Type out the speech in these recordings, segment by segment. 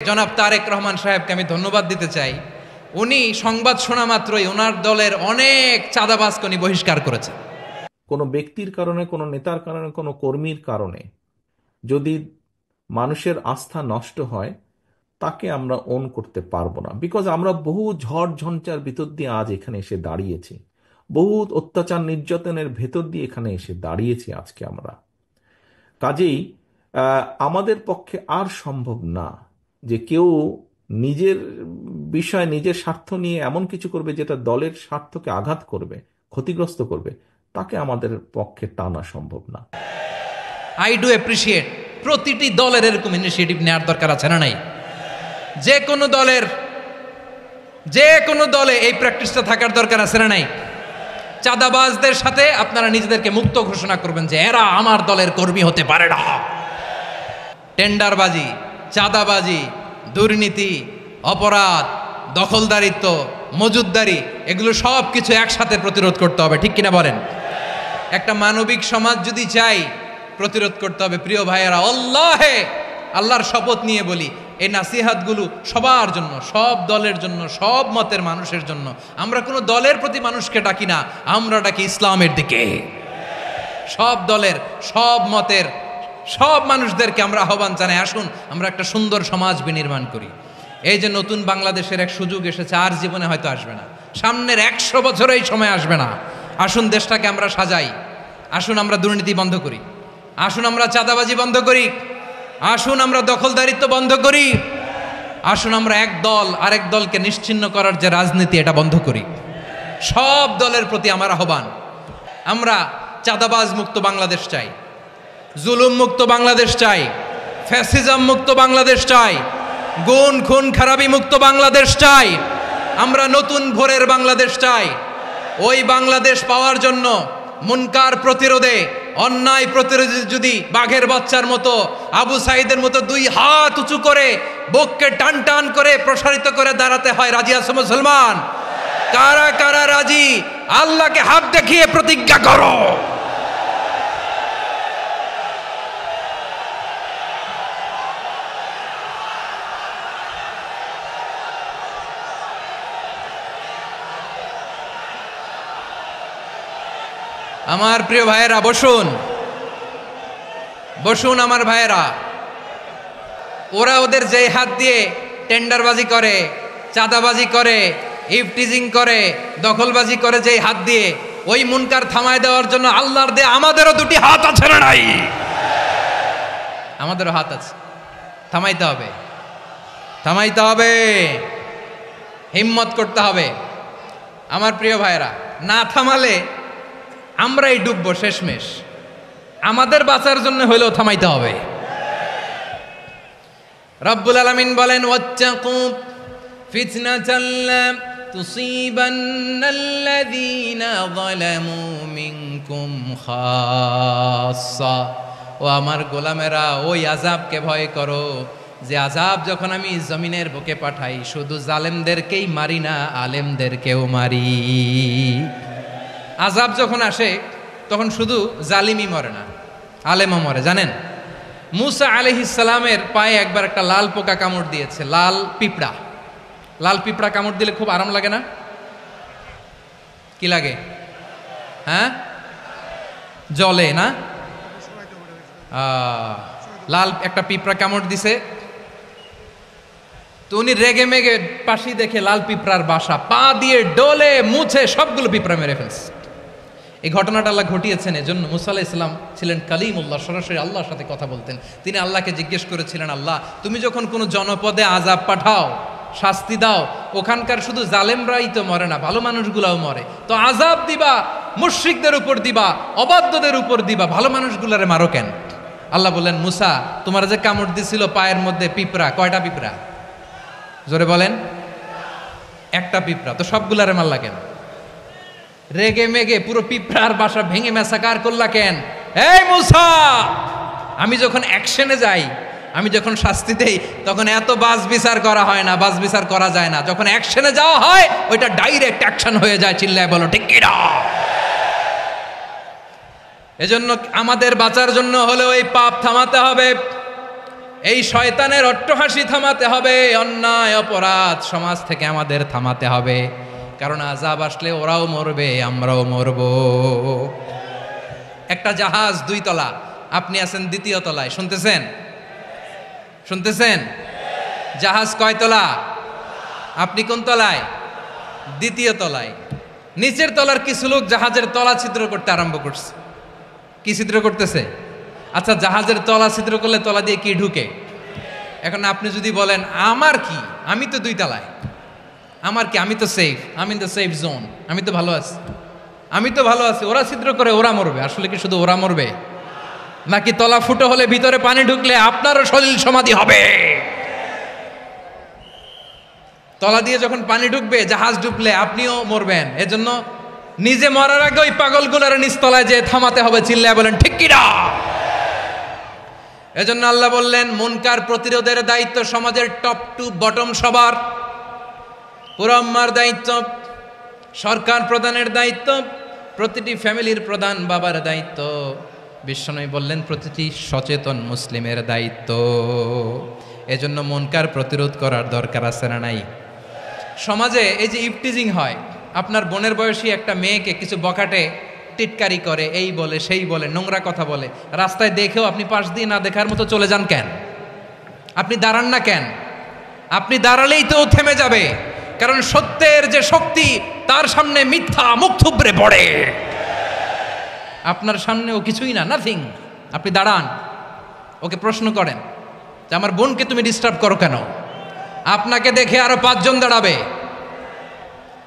জনাব তারেক রহমান সাহেবকে আমি ধন্যবাদ দিতে চাই। উনি সংবাদ শোনা মাত্রই ওনার দলের অনেক চাঁদাবাজকে উনি বহিষ্কার করেছে। কোনো ব্যক্তির কারণে, কোনো নেতার কারণে, কোনো কর্মীর কারণে যদি মানুষের আস্থা নষ্ট হয়, তাকে আমরা ওন করতে পারবো না। বিকজ আমরা বহু ঝড় ঝঞ্ঝার ভিতর দিয়ে আজ এখানে এসে দাঁড়িয়েছি, বহু অত্যাচার নির্যাতনের ভেতর দিয়ে এখানে এসে দাঁড়িয়েছি আজকে আমরা। কাজেই আমাদের পক্ষে আর সম্ভব না যে কেউ নিজের বিষয়, নিজের স্বার্থ নিয়ে এমন কিছু করবে যেটা দলের স্বার্থকে আঘাত করবে, ক্ষতিগ্রস্ত করবে। তাকে আমাদের পক্ষে টানা সম্ভব না। আই ডু অ্যাপ্রিসিয়েট প্রতিটি দলের এরকম ইনিশিয়েটিভ নেওয়ার দরকার আছে না নাই? যে কোনো দলে এই প্র্যাকটিসটা থাকার দরকার আছে না নাই? চাঁদাবাজদের সাথে আপনারা নিজেদেরকে মুক্ত ঘোষণা করবেন যে এরা আমার দলের কর্মী হতে পারে না। টেন্ডারবাজি, চাঁদাবাজি, দুর্নীতি, অপরাধ, দখলদারিত্ব, মজুদদারি, এগুলো সব কিছু একসাথে প্রতিরোধ করতে হবে, ঠিক কিনা বলেন? একটা মানবিক সমাজ যদি চাই, প্রতিরোধ করতে হবে। প্রিয় ভাইয়েরা, আল্লাহর শপথ নিয়ে বলি, এই নাসিহাতগুলো সবার জন্য, সব দলের জন্য, সব মতের মানুষের জন্য। আমরা কোনো দলের প্রতি মানুষকে ডাকি না, আমরা ডাকি ইসলামের দিকে। সব দলের, সব মতের, সব মানুষদেরকে আমরা আহ্বান জানাই, আসুন আমরা একটা সুন্দর সমাজ বিনির্মাণ করি। এই যে নতুন বাংলাদেশের এক সুযোগ এসেছে, আর জীবনে হয়তো আসবে না, সামনের 100 বছর এই সময় আসবে না। আসুন দেশটাকে আমরা সাজাই, আসুন আমরা দুর্নীতি বন্ধ করি, আসুন আমরা চাঁদাবাজি বন্ধ করি, আসুন আমরা দখলদারিত্ব বন্ধ করি, আসুন আমরা এক দল আরেক দলকে নিশ্চিহ্ন করার যে রাজনীতি, এটা বন্ধ করি। সব দলের প্রতি আমার আহ্বান, আমরা চাঁদাবাজ মুক্ত বাংলাদেশ চাই, জুলুম মুক্ত বাংলাদেশ চাই, ফ্যাসিজম মুক্ত বাংলাদেশ চাই, গুণ খুন খারাপি মুক্ত বাংলাদেশ চাই। আমরা নতুন ভোরের বাংলাদেশ চাই। ওই বাংলাদেশ পাওয়ার জন্য মুনকার প্রতিরোধে, অন্যায় প্রতিরোধে যদি বাঘের বাচ্চার মতো, আবু সাইদের মতো 2 হাত উঁচু করে, বুককে টান টান করে প্রসারিত করে দাঁড়াতে হয়, রাজি আছো মুসলমান? কারা কারা রাজি? আল্লাহকে হাত দেখিয়ে প্রতিজ্ঞা করো। আমার প্রিয় ভাইয়েরা, বসুন বসুন আমার ভাইয়েরা। ওরা ওদের যে হাত দিয়ে টেন্ডারবাজি করে, চাঁদাবাজি করে, ইফটিজিং করে, দখলবাজি করে, যে হাত দিয়ে, ওই মুনকার থামায় দেওয়ার জন্য আল্লাহর দেয়া আমাদেরও 2টি হাত আছে না নাই? আমাদেরও হাত আছে, থামাইতে হবে, থামাইতে হবে, হিম্মত করতে হবে। আমার প্রিয় ভাইয়েরা, না থামালে আমরাই ডুববো শেষমেশ। আমাদের বাঁচার জন্য হইলেও থামাইতে হবে। রব্বুল আলামিন বলেন, ওয়াত্তাকু ফিতনাতাল লা তুসিবান্নাল্লাযীনা যালামু মিনকুম খাসসা। ও আমার গোলামেরা, ওই আযাবকে ভয় করো যে আযাব যখন আমি জমিনের বুকে পাঠাই, শুধু জালেমদেরকেই মারি না, আলেমদেরকেও মারি। আযাব যখন আসে তখন শুধু জালিমই মরে না, আলেমও মরে। জানেন, মুসা আলাইহিস সালামের পায়ে একবার একটা লাল পোকা কামড় দিয়েছে, লাল পিঁপড়া। লাল পিঁপড়া কামড় দিলে খুব আরাম লাগে না? কি লাগে? হ্যাঁ, জলে না? লাল একটা পিঁপড়া কামড় দিছে, তো উনি রেগে মেগে পাশি দেখে লাল পিঁপড়ার বাসা, পা দিয়ে ডলে মুছে সবগুলো পিঁপড়া মেরে ফেলছে। এই ঘটনাটা আল্লাহ ঘটিয়েছেন এজন্য। মুসা আলাইহিস সালাম ছিলেন কালিমুল্লাহ, সরাসরি আল্লাহর সাথে কথা বলতেন। তিনি আল্লাহকে জিজ্ঞেস করেছিলেন, আল্লাহ তুমি যখন কোনো জনপদে আযাব পাঠাও, শাস্তি দাও, ওখানকার শুধু জালেমরাই তো মরে না, ভালো মানুষগুলাও মরে, তো আযাব দিবা মুশরিকদের উপর দিবা, অবাধ্যদের উপর দিবা, ভালো মানুষগুলারে মারো কেন? আল্লাহ বললেন, মুসা তোমার যে কামড় দিছিল পায়ের মধ্যে পিঁপড়া, কয়টা পিঁপড়া? জোরে বলেন। একটা পিঁপড়া, তো সবগুলারে মারলা কেন? রেগে মেগে পুরো পিঁপড়ার বাসা ভেঙে ম্যাসাকার করলা কেন? এই মুসা, আমি যখন অ্যাকশনে যাই, আমি যখন শাস্তি দেই, তখন এত বাস বিচার করা হয় না, বাস বিচার করা যায় না। যখন অ্যাকশনে যাওয়া হয়, ওইটা ডাইরেক্ট অ্যাকশন হয়ে যায়। চিল্লায় বলো ঠিক কি না? এজন্য আমাদের বাঁচার জন্য হলেও এই পাপ থামাতে হবে। এই শয়তানের অট্টহাসি থামাতে হবে, অন্যায় অপরাধ সমাজ থেকে আমাদের থামাতে হবে, কারণ আযাব আসলে ওরাও মরবে, আমরাও মরব। একটা জাহাজ 2 তলা, আপনি আছেন 2য় তলায়, শুনতেছেন? শুনতেছেন? জাহাজ কয় তলা? আপনি কোন তলায়? 2য় তলায়। নিচের তলার কিছু লোক জাহাজের তলা ছিদ্র করতে আরম্ভ করছে। কি ছিদ্র করতেছে? আচ্ছা, জাহাজের তলা ছিদ্র করলে তলা দিয়ে কি ঢুকে? এখন আপনি যদি বলেন আমার কি, আমি তো 2 তলায়, আমার কি, আমি তো সেফ, আমি ইন দ্য সেফ জোন, আমি তো ভালো আছি, আমি তো ভালো আছি, ওরা ছিদ্র করে ওরা মরবে। আসলে কি শুধু ওরা মরবে, নাকি তলা ফুটো হলে ভিতরে পানি ঢুকলে আপনারও সলিল সমাধি হবে? তলা দিয়ে যখন পানি ঢুকবে, জাহাজ ঢুকলে আপনিও মরবেন। এজন্য নিজে মরার আগে ওই পাগলগুলোর নিচতলায় যে থামাতে হবে, চিল্লায় বলেন ঠিক কি না? এজন্য আল্লাহ বললেন মুনকার প্রতিরোধের দায়িত্ব সমাজের টপ টু বটম সবার। পুরো আম্মার দায়িত্ব, সরকার প্রধানের দায়িত্ব, প্রতিটি ফ্যামিলির প্রধান বাবার দায়িত্ব, বিশ্বনবী বললেন প্রতিটি সচেতন মুসলিমের দায়িত্ব। এজন্য মুনকার প্রতিরোধ করার দরকার আছে না নাই? সমাজে এই যে ইফটিজিং হয়, আপনার বোনের বয়সী একটা মেয়েকে কিছু বকাটে টিটকারি করে, এই বলে সেই বলে, নোংরা কথা বলে, রাস্তায় দেখেও আপনি পাশ দিয়ে না দেখার মতো চলে যান কেন? আপনি দাঁড়ান না কেন? আপনি দাঁড়ালেই তো থেমে যাবে, কারণ সত্যের যে শক্তি তার সামনে মিথ্যা মুখ থুবড়ে পড়ে। আপনার সামনে ও কিছুই না, নাথিং। আপনি দাঁড়ান, ওকে প্রশ্ন করেন যে আমার বোনকে তুমি ডিস্টার্ব করো কেন? আপনাকে দেখে আরো 5 জন দাঁড়াবে,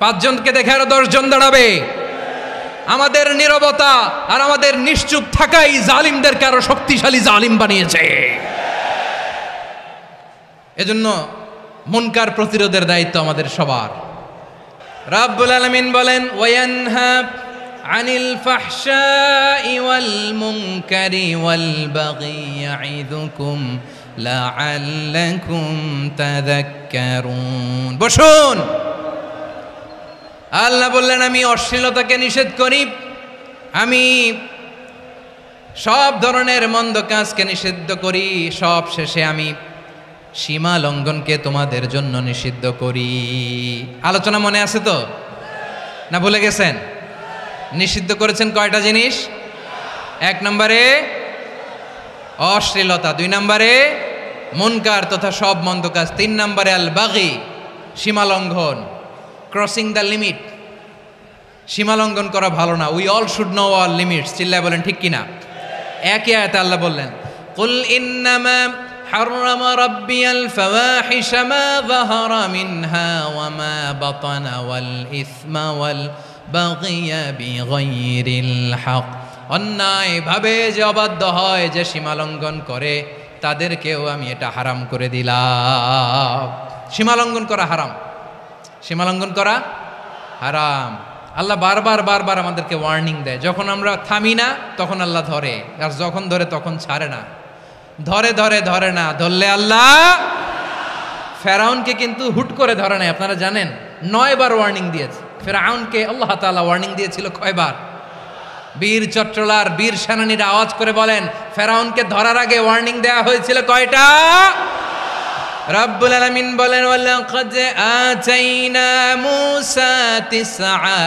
5 জনকে দেখে আরো 10 জন দাঁড়াবে। আমাদের নীরবতা আর আমাদের নিশ্চুপ থাকাই জালিমদেরকে আরো শক্তিশালী জালিম বানিয়েছে। এজন্য মুনকার প্রতিরোধের দায়িত্ব আমাদের সবার। রাব্বুল আলামিন বলেন ওয়ায়ানহা আনিল ফাহশাই ওয়াল মুনকারি ওয়াল বাগি ইয়াইযুকুম লাআল্লাকুম তাযাক্কারুন। বসুন। আল্লাহ বললেন আমি অশ্লীলতাকে নিষেধ করি, আমি সব ধরনের মন্দ কাজকে নিষিদ্ধ করি, সব শেষে আমি সীমা লঙ্ঘনকে তোমাদের জন্য নিষিদ্ধ করি। আলোচনা মনে আছে তো, না ভুলে গেছেন? নিষিদ্ধ করেছেন কয়টা জিনিস? 1 নম্বরে অশ্লীলতা, 2 নম্বরে মুনকার তথা সব মন্দ কাজ, 3 নম্বরে আল বাগি সীমা লঙ্ঘন, ক্রসিং দ্য লিমিট। সীমা লঙ্ঘন করা ভালো না। We all should know our limits. চিল্লায় বলেন ঠিক কিনা? একই আয়াতে আল্লাহ বললেন কুল ইন্নামা حرم ربي الفواحش ما ظهر منها وما بطن والإثم والبغي بغير الحق। অন্যায় ভাবে যে অবাধ্য হয়, যে সীমা লঙ্ঘন করে, তাদেরকেও আমি এটা হারাম করে দিলাম। সীমা লঙ্ঘন করা হারাম, সীমা লঙ্ঘন করা হারাম। আল্লাহ বারবার আমাদেরকে ওয়ার্নিং দেয়। যখন আমরা থামি না তখন আল্লাহ ধরে, আর যখন ধরে তখন ছাড়ে না। ধরে না, ধরলে আল্লাহ। ফেরাউনকে কিন্তু হুট করে ধরে নাই, আপনারা জানেন 9 বার ওয়ার্নিং দিয়েছে। ফেরাউনকে আল্লাহ তাআলা ওয়ার্নিং দিয়েছিল কয়বার? বীর চট্টলার বীর সেনানীরা আওয়াজ করে বলেন ফেরাউনকে ধরার আগে ওয়ার্নিং দেওয়া হয়েছিল কয়টা? রব্বুল আলামিন বলেন ওয়ালাকাদ আতাইনা মূসা 9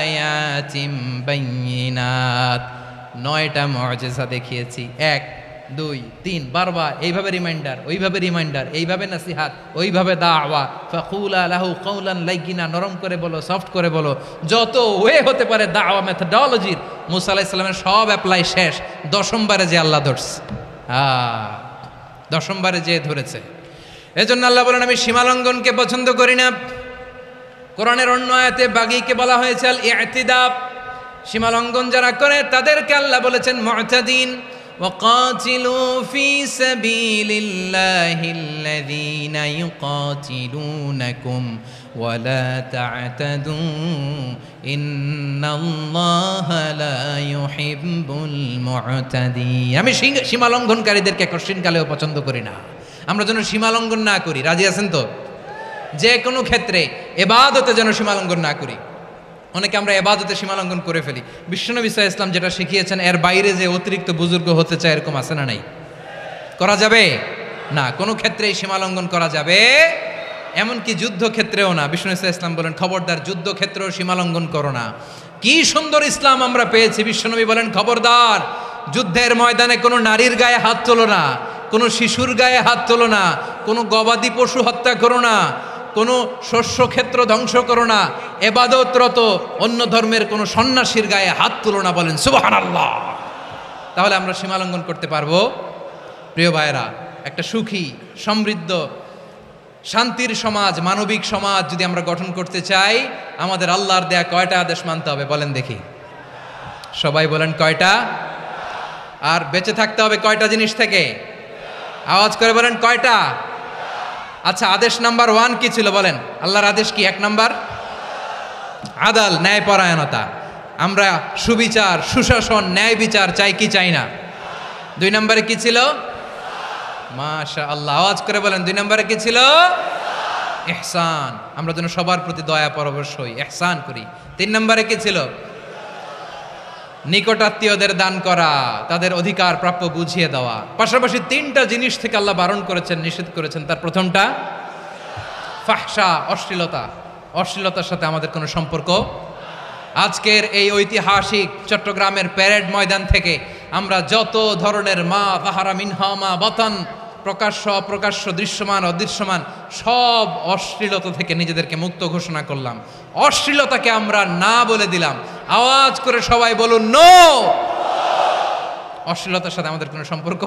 আয়াতিন বাইয়িনাত, 9টা মুআজিজা দেখিয়েছি। 1 2 3 বারবার এইভাবে রিমাইন্ডার, ওইভাবে রিমাইন্ডার, এইভাবে নসিহাত, ওইভাবে দাওয়া। ফাকুলা লাহু কাওলান লাইয়িনা, নরম করে বলো, সফট করে বলো, যত ওয়ে হতে পারে দাওয়া মেথডোলজির। মুসা আলাইহিস সালামের সব অ্যাপ্লাই শেষ, 10ম বারে যে আল্লাহ ধরছে। 10ম বারে যে ধরেছে। এজন্য আল্লাহ বলেন আমি সীমালঙ্ঘনকে পছন্দ করি না। কোরআনের অন্য আয়াতে বাগীকে বলা হয়েছে আল ইতিদা, সীমালঙ্ঘন যারা করে তাদেরকে আল্লাহ বলেছেন মুতাদিন। وقاتلوا في سبيل الله الذين يقاتلونكم ولا تعتدوا إن الله لا يحب المعتدين। আমি সীমা লঙ্ঘনকারীদেরকে কোশ্চিনকালেও পছন্দ করি না। আমরা যেন সীমা লঙ্ঘন না করি। রাজি আছেন তো? যে কোনো ক্ষেত্রে ইবাদতে যেন সীমা লঙ্ঘন না করি। অনেকে আমরা ইবাদতে সীমা লঙ্ঘন করে ফেলি। বিশ্বনবী সাল্লাল্লাহু আলাইহি ওয়াসাল্লাম যেটা শিখিয়েছেন এর বাইরে যে অতিরিক্ত বুজুর্গ হতে চায়, এরকম আছে না নাই? করা যাবে? না, কোনো ক্ষেত্রেই সীমা লঙ্ঘন করা যাবে, এমনকি যুদ্ধক্ষেত্রেও না। বিষ্ণু ইসলাম বলেন, খবরদার যুদ্ধক্ষেত্রেও সীমা লঙ্ঘন করো না। কি সুন্দর ইসলাম আমরা পেয়েছি। বিশ্বনবী বলেন, খবরদার যুদ্ধের ময়দানে কোনো নারীর গায়ে হাত তোলো না, কোনো শিশুর গায়ে হাত তোলো না, কোনো গবাদি পশু হত্যা করো না, কোনো শস্যক্ষেত্র ধ্বংস করো না, এবাদতরত অন্য ধর্মের কোনো সন্ন্যাসীর গায়ে হাত তোলো না। বলেন সুবহানাল্লাহ। তাহলে আমরা সীমা লঙ্ঘন করতে পারবো? প্রিয় ভাইরা, একটা সুখী, সমৃদ্ধ, শান্তির সমাজ, মানবিক সমাজ যদি আমরা গঠন করতে চাই, আমাদের আল্লাহর দেয়া কয়টা আদেশ মানতে হবে বলেন দেখি? সবাই বলেন কয়টা? আর বেঁচে থাকতে হবে কয়টা জিনিস থেকে? আওয়াজ করে বলেন কয়টা? আচ্ছা, আদেশ নাম্বার 1 কি ছিল বলেন? আল্লাহর আদেশ কি? 1 নাম্বার আদাল, ন্যায়পরায়ণতা। আমরা সুবিচার, সুশাসন, ন্যায় বিচার চাই কি চাই না? 2 নম্বরে কি ছিল? মাশাআল্লাহ, আওয়াজ করে বলেন 2 নম্বরে কি ছিল? ইহসান। আমরা যেন সবার প্রতি দয়া পরবশ হই, ইহসান করি। 3 নম্বরে কি ছিল? নিকটাত্মীয়দের দান করা, তাদের অধিকার প্রাপ্য বুঝিয়ে দেওয়া। পাশাপাশি 3টা জিনিস থেকে আল্লাহ বারণ করেছেন, নিষেধ করেছেন। তার প্রথমটা ফাহশা, অশ্লীলতা। অশ্লীলতার সাথে আমাদের কোনো সম্পর্ক। আজকের এই ঐতিহাসিক চট্টগ্রামের প্যারেড ময়দান থেকে আমরা যত ধরনের মা তাহারা মিনহা মা বাতান, প্রকাশ্য অপ্রকাশ্য, দৃশ্যমান অদৃশ্যমান, সব অশ্লীলতা থেকে নিজেদেরকে মুক্ত ঘোষণা করলাম। অশ্লীলতাকে আমরা না বলে দিলাম। আওয়াজ করে সবাই বলুন নো। অশ্লীলতার সাথে আমাদের কোনো সম্পর্ক